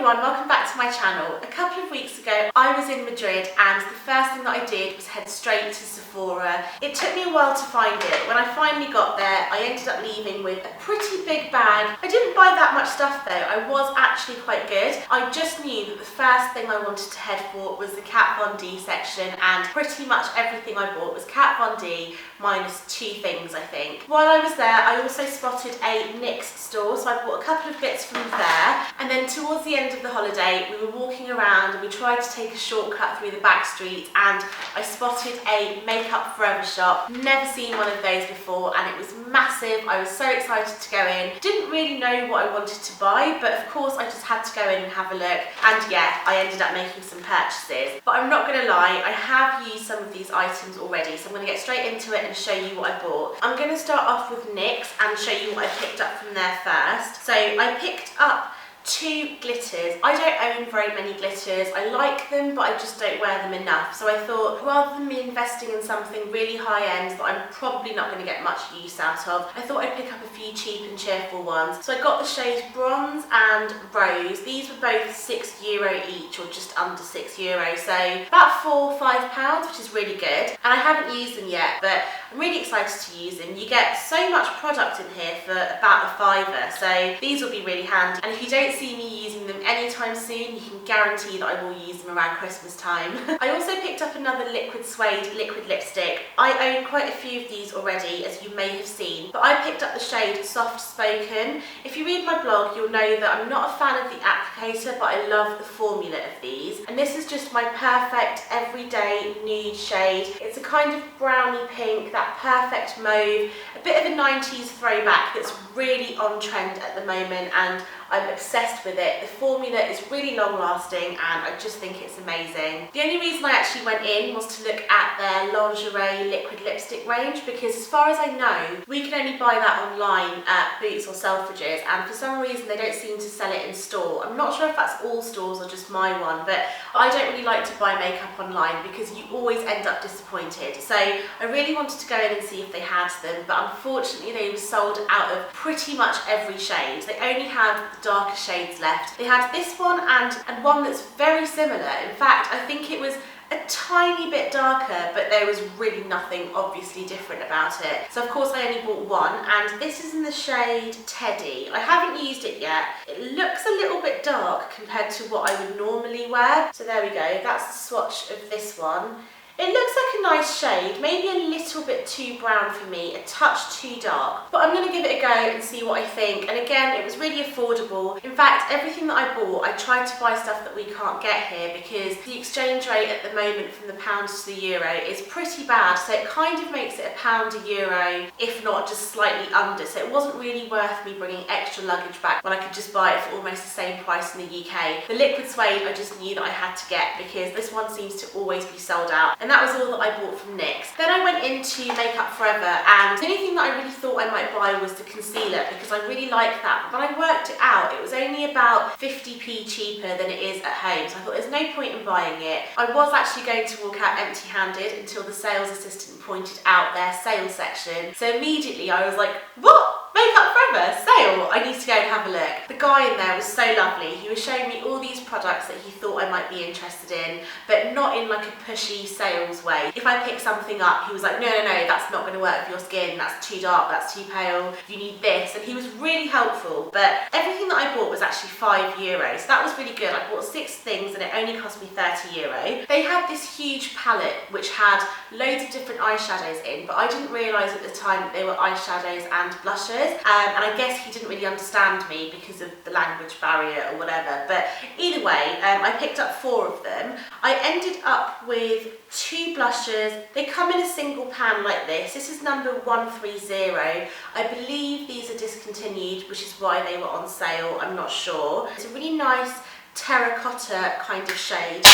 everyone, welcome back to my channel. A couple of weeks ago I was in Madrid and the first thing that I did was head straight to Sephora. It took me a while to find it. When I finally got there I ended up leaving with a pretty big bag. I didn't buy that much stuff though, I was actually quite good. I just knew that the first thing I wanted to head for was the Kat Von D section, and pretty much everything I bought was Kat Von D minus two things I think. While I was there I also spotted a NYX store, so I bought a couple of bits from there. And then towards the end of the holiday, we were walking around and we tried to take a shortcut through the back streets and I spotted a Makeup Forever shop. Never seen one of those before and it was massive. I was so excited to go in. Didn't really know what I wanted to buy, but of course I just had to go in and have a look. And yeah, I ended up making some purchases. But I'm not gonna lie, I have used some of these items already, so I'm gonna get straight into it and show you what I bought. I'm gonna start off with NYX and show you what I picked up from there first. So I picked up two glitters. I don't own very many glitters. I like them, but I just don't wear them enough. So I thought, rather than me investing in something really high-end that I'm probably not going to get much use out of, I thought I'd pick up a few cheap and cheerful ones. So I got the shades Bronze and Rose. These were both €6 each, or just under €6, so about £4 or £5, which is really good. And I haven't used them yet, but I'm really excited to use them. You get so much product in here for about a £5, so these will be really handy. And if you don't see me using them anytime soon, you can guarantee that I will use them around Christmas time. I also picked up another liquid suede liquid lipstick. I own quite a few of these already, as you may have seen, but I picked up the shade Soft Spoken. If you read my blog, you'll know that I'm not a fan of the applicator, but I love the formula of these. And this is just my perfect everyday nude shade. It's a kind of brownie pink, that perfect mauve, a bit of a 90s throwback that's really on trend at the moment, and I'm obsessed with it. The formula is really long lasting and I just think it's amazing. The only reason I actually went in was to look at their lingerie liquid lipstick range, because as far as I know, we can only buy that online at Boots or Selfridges, and for some reason they don't seem to sell it in store. I'm not sure if that's all stores or just my one, but I don't really like to buy makeup online because you always end up disappointed. So I really wanted to go in and see if they had them, but unfortunately they were sold out of pretty much every shade. They only had darker shades left. They had this one and one that's very similar. In fact, I think it was a tiny bit darker, but there was really nothing obviously different about it. So of course I only bought one, and this is in the shade Teddy. I haven't used it yet. It looks a little bit dark compared to what I would normally wear. So there we go, that's the swatch of this one. It looks like a nice shade, maybe a little bit too brown for me, a touch too dark. But I'm going to give it a go and see what I think. And again, it was really affordable. In fact, everything that I bought, I tried to buy stuff that we can't get here because the exchange rate at the moment from the pound to the euro is pretty bad. So it kind of makes it £1 a euro, if not just slightly under. So it wasn't really worth me bringing extra luggage back when I could just buy it for almost the same price in the UK. The liquid suede I just knew that I had to get because this one seems to always be sold out. And that was all that I bought from NYX. Then I went into Makeup Forever, and the only thing that I really thought I might buy was the concealer because I really like that. But when I worked it out, it was only about 50p cheaper than it is at home. So I thought there's no point in buying it. I was actually going to walk out empty-handed until the sales assistant pointed out their sales section. So immediately I was like, what? Makeup Forever sale! I need to go and have a look. The guy in there was so lovely. He was showing me all these products that he thought I might be interested in, but not in like a pushy sales way. If I pick something up, he was like, no, that's not going to work for your skin. That's too dark, that's too pale. You need this. And he was really helpful. But everything that I bought was actually €5. So that was really good. I bought 6 things and it only cost me €30. They had this huge palette which had loads of different eyeshadows in, but I didn't realise at the time that they were eyeshadows and blushes. And I guess he didn't really understand me because of the language barrier or whatever, but either way, I picked up 4 of them. I ended up with 2 blushes. They come in a single pan like this. This is number 130. I believe these are discontinued, which is why they were on sale, I'm not sure. It's a really nice terracotta kind of shade.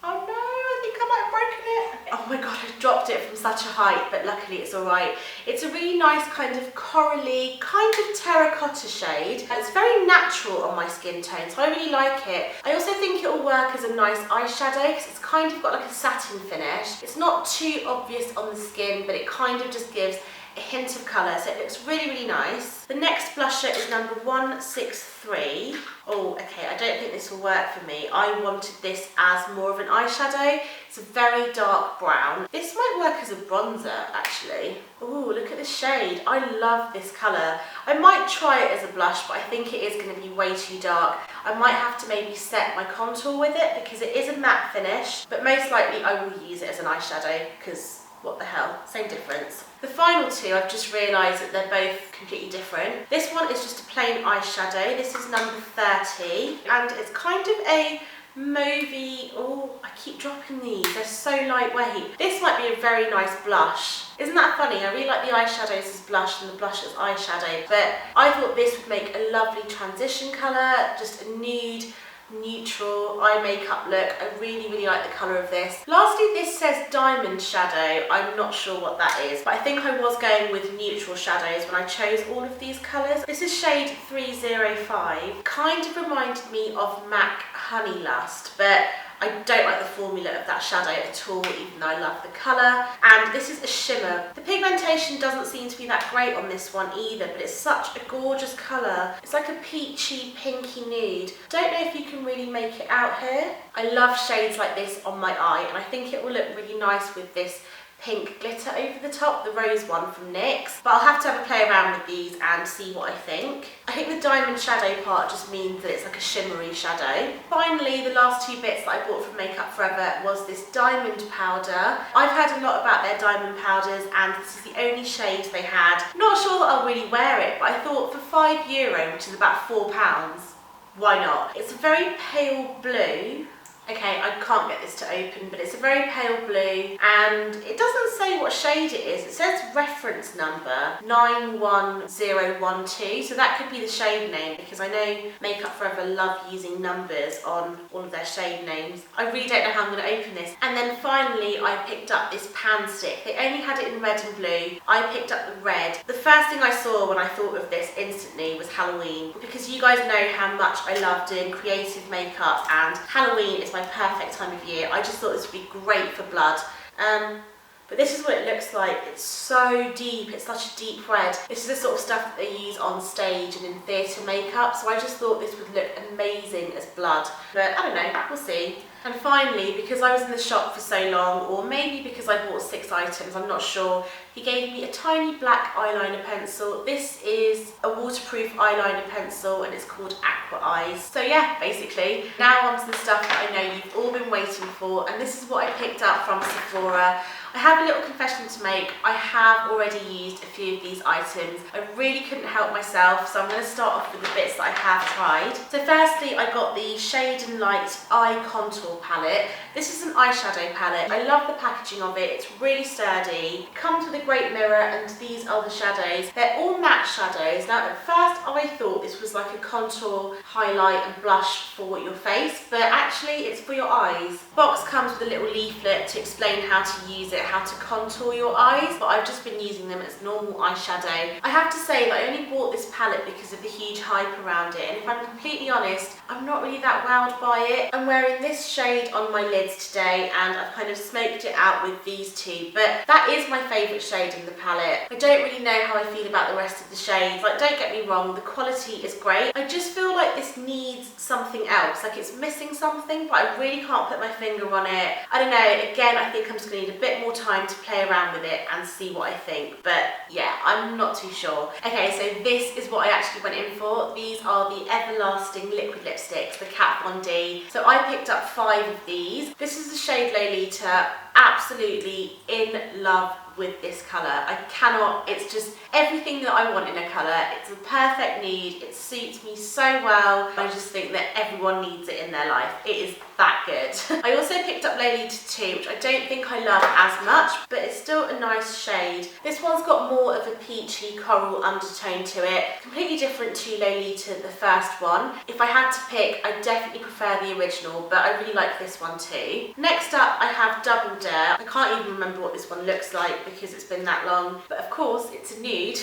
Oh no, I think I might have broken it. Oh my god, I dropped it from such a height, but luckily it's alright. It's a really nice kind of corally, kind of terracotta shade. It's very natural on my skin tone, so I really like it. I also think it will work as a nice eyeshadow because it's kind of got like a satin finish. It's not too obvious on the skin, but it kind of just gives a hint of colour, so it looks really, really nice. The next blusher is number 163. Oh, okay, I this will work for me. I wanted this as more of an eyeshadow. It's a very dark brown. This might work as a bronzer actually. Ooh, look at the shade. I love this colour. I might try it as a blush, but I think it is going to be way too dark. I might have to maybe set my contour with it because it is a matte finish, but most likely I will use it as an eyeshadow because what the hell, same difference. The final two, I've just realised that they're both completely different. This one is just a plain eyeshadow. This is number 30 and it's kind of a mauvey. Oh, I keep dropping these, they're so lightweight. This might be a very nice blush. Isn't that funny? I really like the eyeshadows as blush and the blush as eyeshadow, but I thought this would make a lovely transition colour, just a nude, neutral eye makeup look. I really like the colour of this. Lastly, this says diamond shadow. I'm not sure what that is, but I think I was going with neutral shadows when I chose all of these colours. This is shade 305. Kind of reminded me of MAC Honey Lust, but I don't like the formula of that shadow at all, even though I love the colour. And this is a shimmer. The pigmentation doesn't seem to be that great on this one either, but it's such a gorgeous colour. It's like a peachy, pinky nude. Don't know if you can really make it out here. I love shades like this on my eye, and I think it will look really nice with this pink glitter over the top, the rose one from NYX. But I'll have to have a play around with these and see what I think. I think the diamond shadow part just means that it's like a shimmery shadow. Finally, the last two bits that I bought from Makeup Forever was this diamond powder. I've heard a lot about their diamond powders and this is the only shade they had. Not sure that I'll really wear it, but I thought for €5, which is about £4, why not? It's a very pale blue. Okay, I can't get this to open, but it's a very pale blue and it doesn't say what shade it is. It says reference number 91012, so that could be the shade name because I know Makeup Forever love using numbers on all of their shade names. I really don't know how I'm going to open this. And then finally I picked up this pan stick. They only had it in red and blue. I picked up the red. The first thing I saw when I thought of this instantly was Halloween, because you guys know how much I love doing creative makeup and Halloween is my perfect time of year. I just thought this would be great for blood. But this is what it looks like. It's so deep, it's such a deep red. This is the sort of stuff that they use on stage and in theatre makeup, so I just thought this would look amazing as blood. But I don't know, we'll see. And finally, because I was in the shop for so long, or maybe because I bought 6 items, I'm not sure, he gave me a tiny black eyeliner pencil. This is a waterproof eyeliner pencil and it's called Aqua Eyes. So yeah, basically, now onto the stuff that I know you've all been waiting for, and this is what I picked up from Sephora. I have a little confession to make. I have already used a few of these items. I really couldn't help myself, so I'm going to start off with the bits that I have tried. So firstly, I got the Shade and Light Eye Contour Palette. This is an eyeshadow palette. I love the packaging of it. It's really sturdy. It comes with a great mirror and these are the shadows. They're all matte shadows. Now at first I thought this was like a contour, highlight and blush for your face, but actually it's for your eyes. The box comes with a little leaflet to explain how to use it, how to contour your eyes, but I've just been using them as normal eyeshadow. I have to say that I only bought this palette because of the huge hype around it, and if I'm completely honest, I'm not really that wowed by it. I'm wearing this shade on my lids today and I've kind of smoked it out with these two, but that is my favourite shade in the palette. I don't really know how I feel about the rest of the shades. Like, don't get me wrong, the quality is great. I just feel like this needs something else, like it's missing something, but I really can't put my finger on it. I don't know, again, I think I'm just going to need a bit more time to play around with it and see what I think, but yeah, I'm not too sure. Okay, so this is what I actually went in for. These are the Everlasting liquid lipsticks, the Kat Von D. So I picked up 5 of these. This is the shade Lolita. Absolutely in love with this colour. I cannot, it's just everything that I want in a colour. It's a perfect nude, it suits me so well. I just think that everyone needs it in their life. It is that good. I also picked up Lolita 2, which I don't think I love as much, but it's still a nice shade. This one's got more of a peachy coral undertone to it, completely different to Lolita, the first one. If I had to pick, I definitely prefer the original, but I really like this one too. Next up, I have Double Dare. I can't even remember what this one looks like because it's been that long, but of course it's a nude.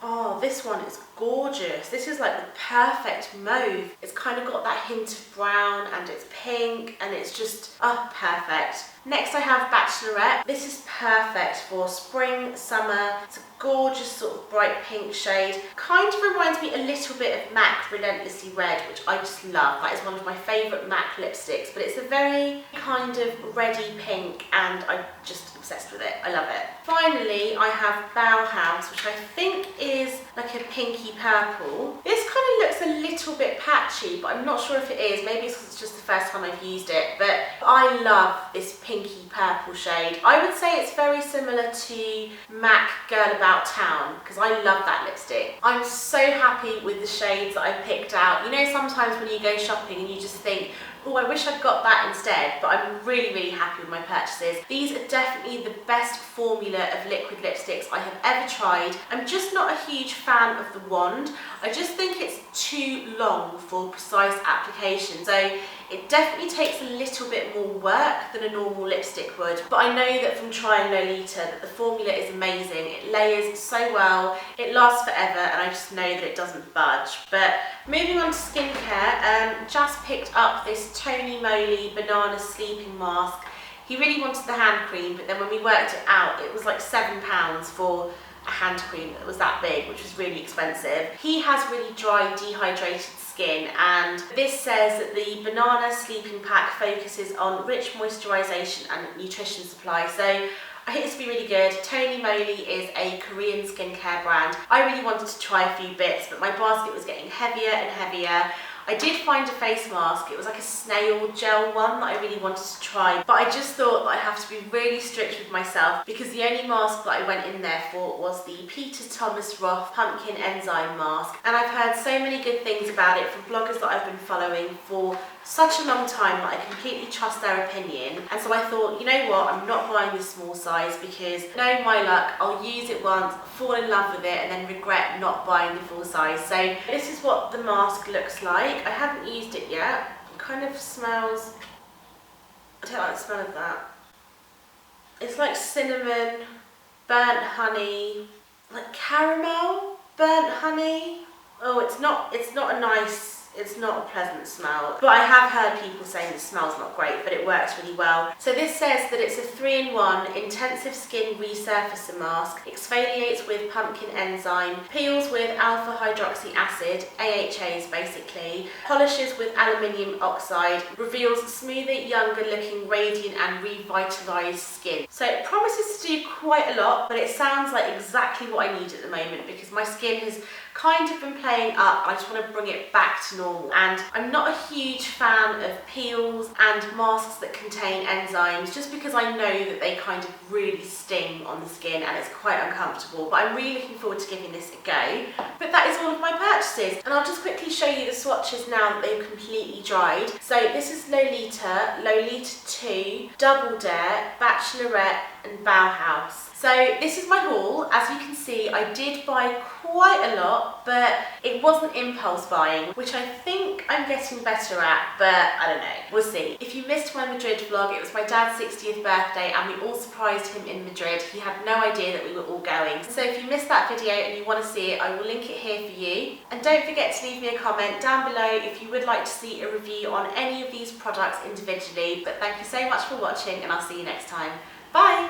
Oh, this one is gorgeous. This is like the perfect mauve. It's kind of got that hint of brown and it's pink and it's just, oh, perfect. Next I have Bachelorette. This is perfect for spring, summer. It's a gorgeous sort of bright pink shade. Kind of reminds me a little bit of MAC Relentlessly Red, which I just love. That is one of my favourite MAC lipsticks, but it's a very kind of reddy pink and I'm just obsessed with it. I love it. Finally, I have Bauhaus, which I think is like a pinky purple. This kind of looks a little bit patchy, but I'm not sure if it is. Maybe it's because it's just the first time I've used it, but I love this pinky purple shade. I would say it's very similar to MAC Girl About Town, because I love that lipstick. I'm so happy with the shades that I picked out. You know, sometimes when you go shopping and you just think, oh, I wish I'd got that instead, but I'm really, really happy with my purchases. These are definitely the best formula of liquid lipsticks I have ever tried. I'm just not a huge fan of the wand. I just think it's too long for precise application. So it definitely takes a little bit more work than a normal lipstick would. But I know that from trying Lolita that the formula is amazing. It layers so well, it lasts forever, and I just know that it doesn't budge. But moving on to skincare, just picked up this Tony Moly Banana Sleeping Mask. He really wanted the hand cream, but then when we worked it out, it was like £7 for a hand cream that was that big, which was really expensive. He has really dry, dehydrated skin, and this says that the Banana Sleeping Pack focuses on rich moisturisation and nutrition supply. So I think this will be really good. Tony Moly is a Korean skincare brand. I really wanted to try a few bits, but my basket was getting heavier and heavier. I did find a face mask. It was like a snail gel one that I really wanted to try, but I just thought that I have to be really strict with myself because the only mask that I went in there for was the Peter Thomas Roth Pumpkin Enzyme Mask, and I've heard so many good things about it from bloggers that I've been following for such a long time that I completely trust their opinion. And so I thought, you know what, I'm not buying this small size because, no, my luck, I'll use it once, fall in love with it, and then regret not buying the full size. So this is what the mask looks like. I haven't used it yet. It kind of smells, I don't like the smell of that. It's like cinnamon, burnt honey, like caramel, burnt honey. Oh, it's not a nice, it's not a pleasant smell, but I have heard people saying the smell's not great, but it works really well. So this says that it's a 3-in-1 intensive skin resurfacer mask, exfoliates with pumpkin enzyme, peels with alpha hydroxy acid, AHAs basically, polishes with aluminium oxide, reveals smoother, younger looking, radiant and revitalised skin. So it promises to do quite a lot, but it sounds like exactly what I need at the moment because my skin has kind of been playing up. I just want to bring it back to normal, and I'm not a huge fan of peels and masks that contain enzymes just because I know that they kind of really sting on the skin and it's quite uncomfortable, but I'm really looking forward to giving this a go. But that is all of my purchases, and I'll just quickly show you the swatches now that they've completely dried. So this is Lolita, Lolita 2, Double Dare, Bachelorette and Bauhaus. So this is my haul. As you can see, I did buy quite a lot, but it wasn't impulse buying, which I think I'm getting better at, but I don't know. We'll see. If you missed my Madrid vlog, it was my dad's 60th birthday and we all surprised him in Madrid. He had no idea that we were all going. So if you missed that video and you want to see it, I will link it here for you. And don't forget to leave me a comment down below if you would like to see a review on any of these products individually. But thank you so much for watching and I'll see you next time. Bye!